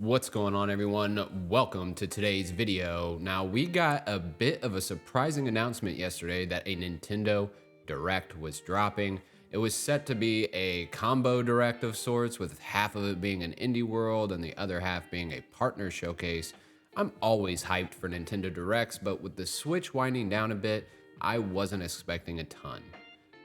What's going on, everyone? Welcome to today's video. Now, we got a bit of a surprising announcement yesterday that a Nintendo Direct was dropping. It was set to be a combo direct of sorts, with half of it being an indie world and the other half being a partner showcase. I'm always hyped for Nintendo Directs, but with the Switch winding down a bit, I wasn't expecting a ton.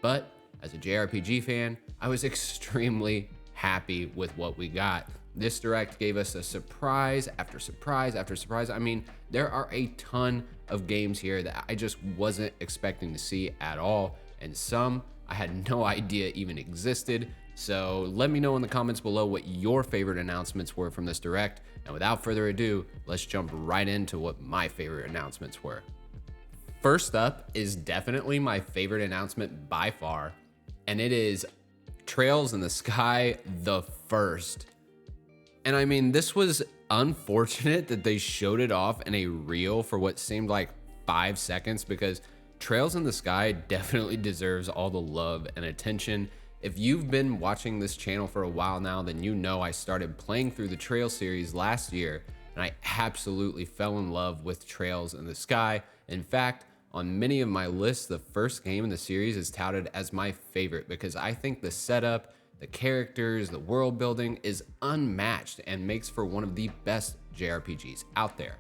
But as a JRPG fan, I was extremely happy with what we got. This direct gave us a surprise after surprise after surprise. I mean, there are a ton of games here that I just wasn't expecting to see at all, and some I had no idea even existed. So let me know in the comments below what your favorite announcements were from this direct. And without further ado, let's jump right into what my favorite announcements were. First up is definitely my favorite announcement by far, and it is Trails in the Sky the First. And I mean, this was unfortunate that they showed it off in a reel for what seemed like 5 seconds, because Trails in the Sky definitely deserves all the love and attention. If you've been watching this channel for a while now, then you know I started playing through the Trails series last year, and I absolutely fell in love with Trails in the Sky. In fact, on many of my lists, the first game in the series is touted as my favorite because I think the setup, the characters, the world building is unmatched and makes for one of the best JRPGs out there.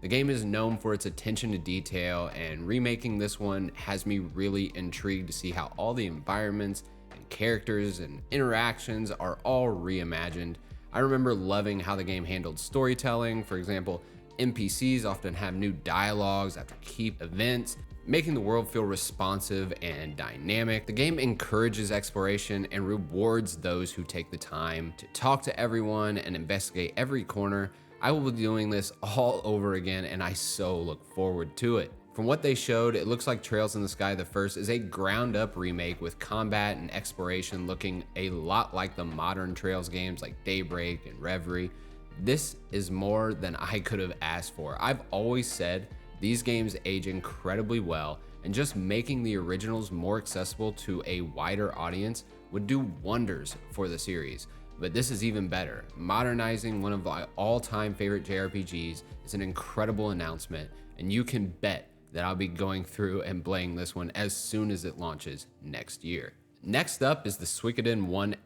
The game is known for its attention to detail, and remaking this one has me really intrigued to see how all the environments and characters and interactions are all reimagined. I remember loving how the game handled storytelling. For example, NPCs often have new dialogues after key events, making the world feel responsive and dynamic. The game encourages exploration and rewards those who take the time to talk to everyone and investigate every corner. I will be doing this all over again, and I so look forward to it. From what they showed, it looks like Trails in the Sky the First is a ground-up remake with combat and exploration looking a lot like the modern Trails games like Daybreak and Reverie. This is more than I could have asked for. I've always said these games age incredibly well, and just making the originals more accessible to a wider audience would do wonders for the series. But this is even better. Modernizing one of my all-time favorite JRPGs is an incredible announcement, and you can bet that I'll be going through and playing this one as soon as it launches next year. Next up is the Suikoden 1+2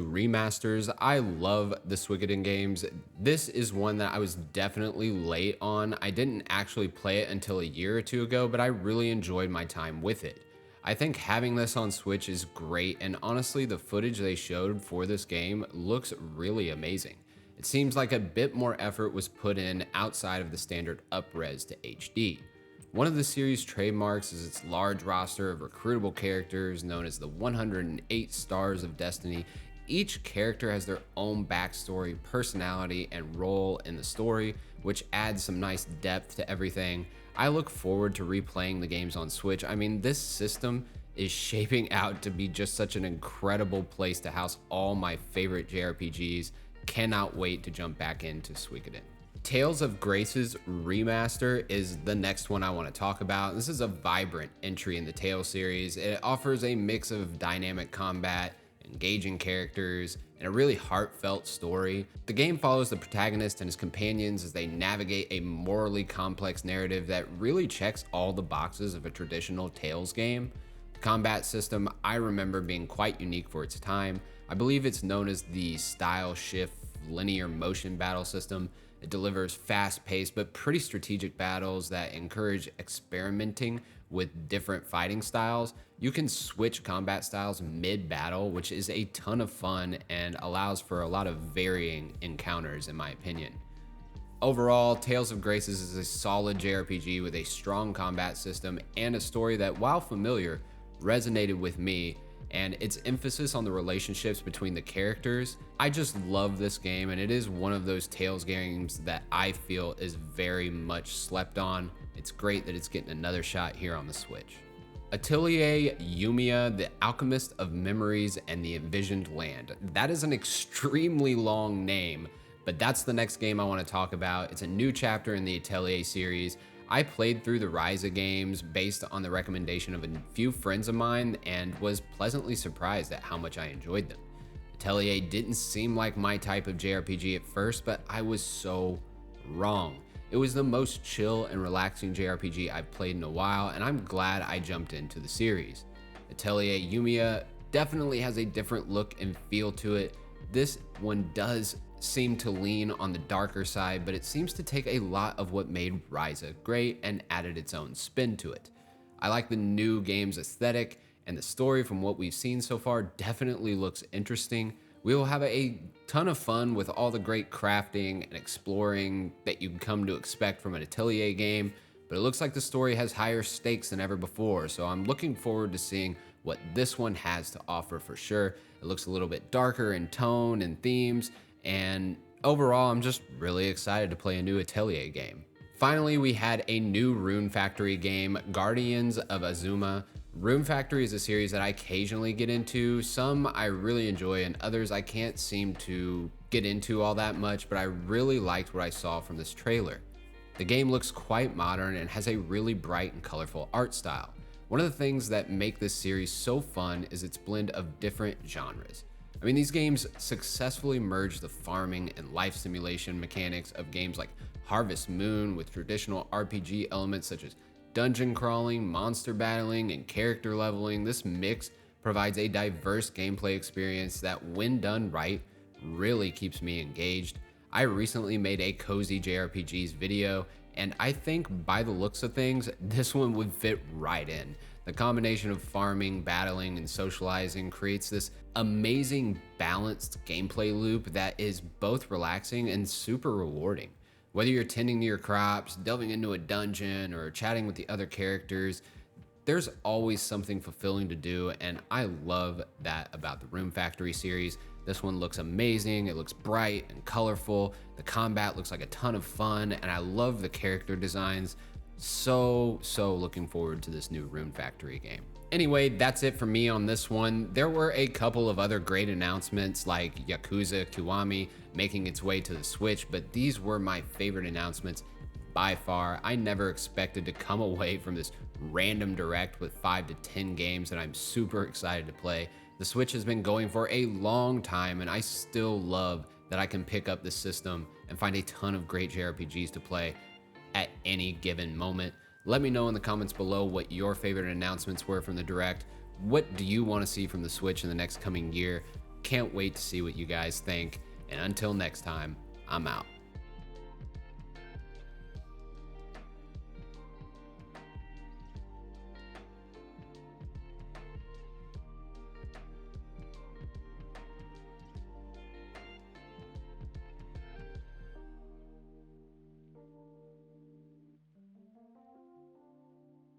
remasters. I love the Suikoden games. This is one that I was definitely late on. I didn't actually play it until a year or two ago, but I really enjoyed my time with it. I think having this on Switch is great, and honestly, the footage they showed for this game looks really amazing. It seems like a bit more effort was put in outside of the standard up-res to HD. One of the series' trademarks is its large roster of recruitable characters known as the 108 Stars of Destiny. Each character has their own backstory, personality, and role in the story, which adds some nice depth to everything. I look forward to replaying the games on Switch. I mean, this system is shaping out to be just such an incredible place to house all my favorite JRPGs. Cannot wait to jump back into Suikoden. Tales of Grace's remaster is the next one I want to talk about. This is a vibrant entry in the Tales series. It offers a mix of dynamic combat, engaging characters, and a really heartfelt story. The game follows the protagonist and his companions as they navigate a morally complex narrative that really checks all the boxes of a traditional Tales game. The combat system I remember being quite unique for its time. I believe it's known as the Style Shift linear motion battle system. It delivers fast-paced but pretty strategic battles that encourage experimenting with different fighting styles. You can switch combat styles mid-battle, which is a ton of fun and allows for a lot of varying encounters, in my opinion. Overall, Tales of Graces is a solid JRPG with a strong combat system and a story that, while familiar, resonated with me, and its emphasis on the relationships between the characters. I just love this game, and it is one of those Tales games that I feel is very much slept on. It's great that it's getting another shot here on the Switch. Atelier Yumia, the Alchemist of Memories and the Envisioned Land. That is an extremely long name, but that's the next game I want to talk about. It's a new chapter in the Atelier series. I played through the Ryza games based on the recommendation of a few friends of mine and was pleasantly surprised at how much I enjoyed them. Atelier didn't seem like my type of JRPG at first, but I was so wrong. It was the most chill and relaxing JRPG I've played in a while, and I'm glad I jumped into the series. Atelier Yumia definitely has a different look and feel to it. This one does seem to lean on the darker side, but it seems to take a lot of what made Ryza great and added its own spin to it. I like the new game's aesthetic, and the story from what we've seen so far definitely looks interesting. We will have a ton of fun with all the great crafting and exploring that you can come to expect from an Atelier game, but it looks like the story has higher stakes than ever before, so I'm looking forward to seeing what this one has to offer for sure. It looks a little bit darker in tone and themes, and overall, I'm just really excited to play a new Atelier game. Finally, we had a new Rune Factory game, Guardians of Azuma. Rune Factory is a series that I occasionally get into. Some I really enjoy and others I can't seem to get into all that much, but I really liked what I saw from this trailer. The game looks quite modern and has a really bright and colorful art style. One of the things that make this series so fun is its blend of different genres. I mean, these games successfully merge the farming and life simulation mechanics of games like Harvest Moon with traditional RPG elements such as dungeon crawling, monster battling, and character leveling. This mix provides a diverse gameplay experience that, when done right, really keeps me engaged. I recently made a cozy JRPGs video, and I think by the looks of things, this one would fit right in. The combination of farming, battling, and socializing creates this amazing balanced gameplay loop that is both relaxing and super rewarding. Whether you're tending to your crops, delving into a dungeon, or chatting with the other characters, there's always something fulfilling to do, and I love that about the Rune Factory series. This one looks amazing, it looks bright and colorful, the combat looks like a ton of fun, and I love the character designs. So looking forward to this new Rune Factory game. Anyway, that's it for me on this one. There were a couple of other great announcements like Yakuza Kiwami making its way to the Switch, but these were my favorite announcements by far. I never expected to come away from this random direct with 5 to 10 games that I'm super excited to play. The Switch has been going for a long time, and I still love that I can pick up this system and find a ton of great JRPGs to play at any given moment. Let me know in the comments below what your favorite announcements were from the Direct. What do you want to see from the Switch in the next coming year? Can't wait to see what you guys think. And until next time, I'm out.